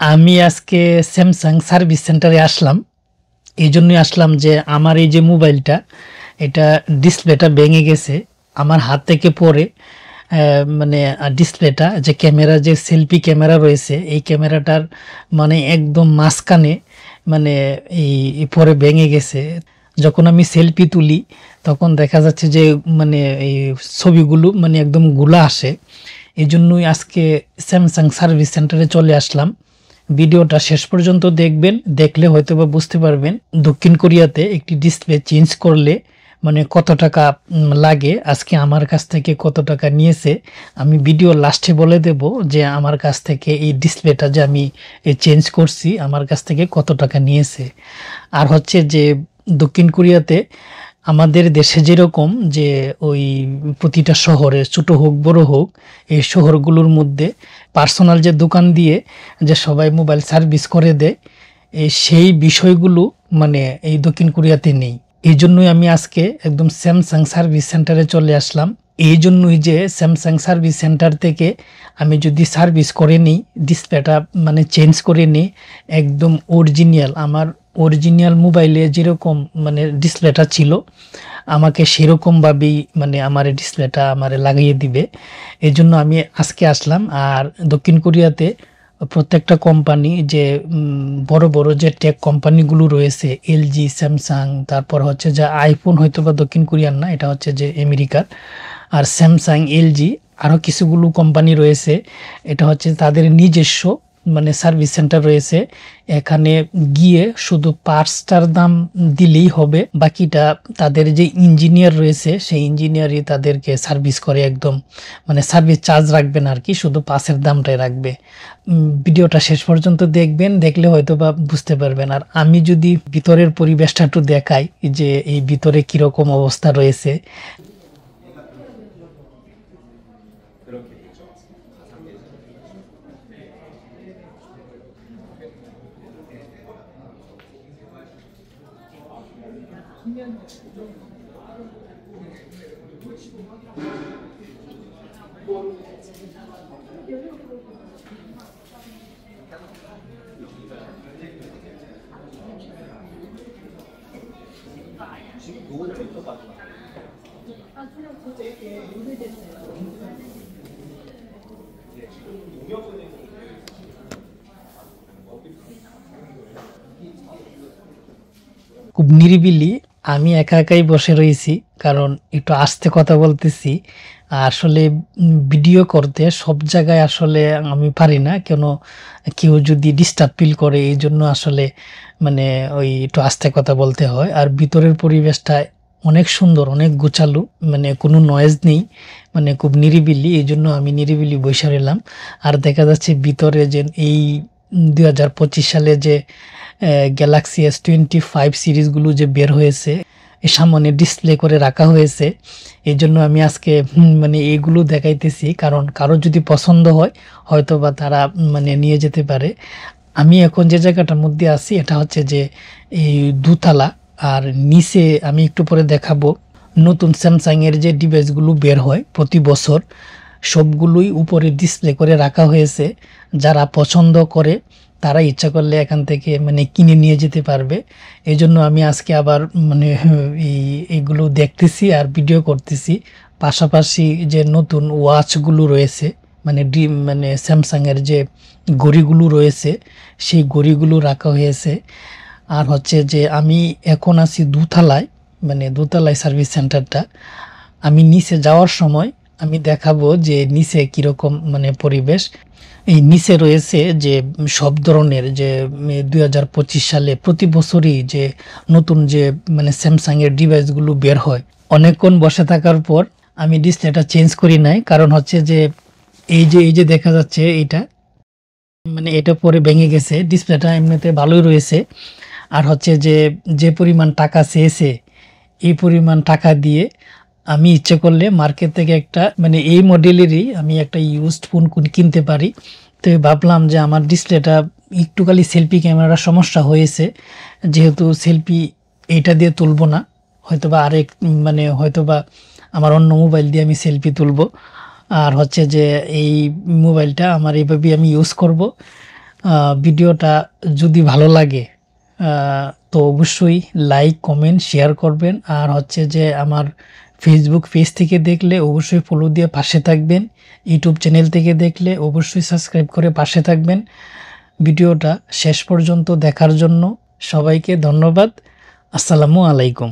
আমি আজকে Samsung service সেন্টারে আসলাম। এই জন্যই আসলাম যে আমার এই যে মোবাইলটা, এটা ডিসপ্লেটা ভেঙে গেছে আমার হাত থেকে পড়ে। মানে ডিসপ্লেটা যে ক্যামেরা, যে সেলফি ক্যামেরা রয়েছে, এই ক্যামেরাটার মানে একদম মাঝখানে মানে এই পরে ভেঙে গেছে। যখন আমি সেলফি তুলি তখন দেখা যাচ্ছে যে মানে এই ছবিগুলো মানে একদম গুলা আসে। এই জন্যই আজকে স্যামসাং সার্ভিস সেন্টারে চলে আসলাম। ভিডিওটা শেষ পর্যন্ত দেখবেন, দেখলে হয়তো বা বুঝতে পারবেন দক্ষিণ কোরিয়াতে একটি ডিসপ্লে চেঞ্জ করলে মানে কত টাকা লাগে, আজকে আমার কাছ থেকে কত টাকা নিয়েছে। আমি ভিডিও লাস্টে বলে দেব যে আমার কাছ থেকে এই ডিসপ্লেটা যে আমি চেঞ্জ করছি আমার কাছ থেকে কত টাকা নিয়েছে। আর হচ্ছে যে দক্ষিণ কোরিয়াতে আমাদের দেশে যেরকম যে ওই প্রতিটা শহরে ছোট হোক বড় হোক, এই শহরগুলোর মধ্যে পার্সোনাল যে দোকান দিয়ে যে সবাই মোবাইল সার্ভিস করে দেয়, সেই বিষয়গুলো মানে এই দক্ষিণ কোরিয়াতে নেই। এই জন্যই আমি আজকে একদম স্যামসাং সার্ভিস সেন্টারে চলে আসলাম। এই জন্যই যে স্যামসাং সার্ভিস সেন্টার থেকে আমি যদি সার্ভিস করে নিই, ডিসপ্লেটা মানে চেঞ্জ করে নিই, একদম অরিজিনাল আমার অরিজিনাল মোবাইলে যেরকম মানে ডিসপ্লেটা ছিল আমাকে সেরকমভাবেই মানে আমার ডিসপ্লেটা আমারে লাগিয়ে দিবে। এই জন্য আমি আজকে আসলাম। আর দক্ষিণ কোরিয়াতে প্রত্যেকটা কোম্পানি যে বড় বড় যে টেক কোম্পানিগুলো রয়েছে, এলজি, স্যামসাং, তারপর হচ্ছে যে আইফোন হয়তো বা দক্ষিণ কোরিয়ার না, এটা হচ্ছে যে আমেরিকার। আর স্যামসাং, এলজি আরও কিছুগুলো কোম্পানি রয়েছে, এটা হচ্ছে তাদের নিজস্ব মানে সার্ভিস সেন্টার রয়েছে। এখানে গিয়ে শুধু পার্টসটার দাম দিলেই হবে, বাকিটা তাদের যে ইঞ্জিনিয়ার রয়েছে সেই ইঞ্জিনিয়ারই তাদেরকে সার্ভিস করে, একদম মানে সার্ভিস চার্জ রাখবে না আর কি, শুধু পার্টসের দামটাই রাখবে। ভিডিওটা শেষ পর্যন্ত দেখবেন, দেখলে হয়তো বা বুঝতে পারবেন। আর আমি যদি ভিতরের পরিবেশটা একটু দেখাই যে এই ভিতরে কিরকম অবস্থা রয়েছে। খুব নিরিবিলি, আমি একা একাই বসে রয়েছি, কারণ একটু আস্তে কথা বলতেছি। আসলে ভিডিও করতে সব জায়গায় আসলে আমি পারি না, কেন কেউ যদি ডিস্টার্ব ফিল করে, এই জন্য আসলে মানে ওই একটু আস্তে কথা বলতে হয়। আর ভিতরের পরিবেশটা অনেক সুন্দর, অনেক গোছালো, মানে কোনো নয়েজ নেই, মানে খুব নিরিবিলি, এই জন্য আমি নিরিবিলি বসে রইলাম। আর দেখা যাচ্ছে ভিতরে যে এই 2025 সালে যে গ্যালাক্সি S25 সিরিজগুলো যে বের হয়েছে, সামনে ডিসপ্লে করে রাখা হয়েছে। এই জন্য আমি আজকে মানে এইগুলো দেখাইতেছি, কারণ কারো যদি পছন্দ হয় হয়তো বা তারা মানে নিয়ে যেতে পারে। আমি এখন যে জায়গাটার মধ্যে আছি এটা হচ্ছে যে এই দোতলা। আর নিচে আমি একটু পরে দেখাবো নতুন স্যামসাং এর যে ডিভাইসগুলো বের হয় প্রতি বছর, সবগুলোই উপরে ডিসপ্লে করে রাখা হয়েছে। যারা পছন্দ করে তারা ইচ্ছা করলে এখান থেকে মানে কিনে নিয়ে যেতে পারবে। এই জন্য আমি আজকে আবার মানে এইগুলো দেখতেছি আর ভিডিও করতেছি। পাশাপাশি যে নতুন ওয়াচগুলো রয়েছে, মানে মানে স্যামসাং এর যে ঘড়িগুলো রয়েছে সেই ঘড়িগুলো রাখা হয়েছে। আর হচ্ছে যে আমি এখন আছি দোতলায়, মানে দোতলায় সার্ভিস সেন্টারটা। আমি নিচে যাওয়ার সময় আমি দেখাবো যে নিচে কিরকম মানে পরিবেশ। এই নিচে রয়েছে যে সব ধরনের যে 2025 সালে প্রতি বছরই যে নতুন যে মানে স্যামসাং এর ডিভাইসগুলো বের হয়। অনেকক্ষণ বসে থাকার পর আমি ডিসপ্লেটা চেঞ্জ করি নাই, কারণ হচ্ছে যে এই যে দেখা যাচ্ছে এটা মানে এটা পরে ভেঙে গেছে। ডিসপ্লেটা এমনিতে ভালোই রয়েছে। আর হচ্ছে যে যে পরিমাণ টাকা চেয়েছে এই পরিমাণ টাকা দিয়ে আমি ইচ্ছে করলে মার্কেট থেকে একটা মানে এই মডেলেরই আমি একটা ইউজড ফোন কিনতে পারি। তো ভাবলাম যে আমার ডিসপ্লেটা একটু খালি সেলফি ক্যামেরার সমস্যা হয়েছে, যেহেতু সেলফি এইটা দিয়ে তুলব না, হয়তোবা আরেক মানে হয়তোবা আমার অন্য মোবাইল দিয়ে আমি সেলফি তুলব। আর হচ্ছে যে এই মোবাইলটা আমার এইভাবে আমি ইউজ করব। ভিডিওটা যদি ভালো লাগে তো অবশ্যই লাইক কমেন্ট শেয়ার করবেন। আর হচ্ছে যে আমার ফেসবুক পেজ থেকে দেখলে অবশ্যই ফলো দিয়ে পাশে থাকবেন। ইউটিউব চ্যানেল থেকে দেখলে অবশ্যই সাবস্ক্রাইব করে পাশে থাকবেন। ভিডিওটা শেষ পর্যন্ত দেখার জন্য সবাইকে ধন্যবাদ। আসসালামু আলাইকুম।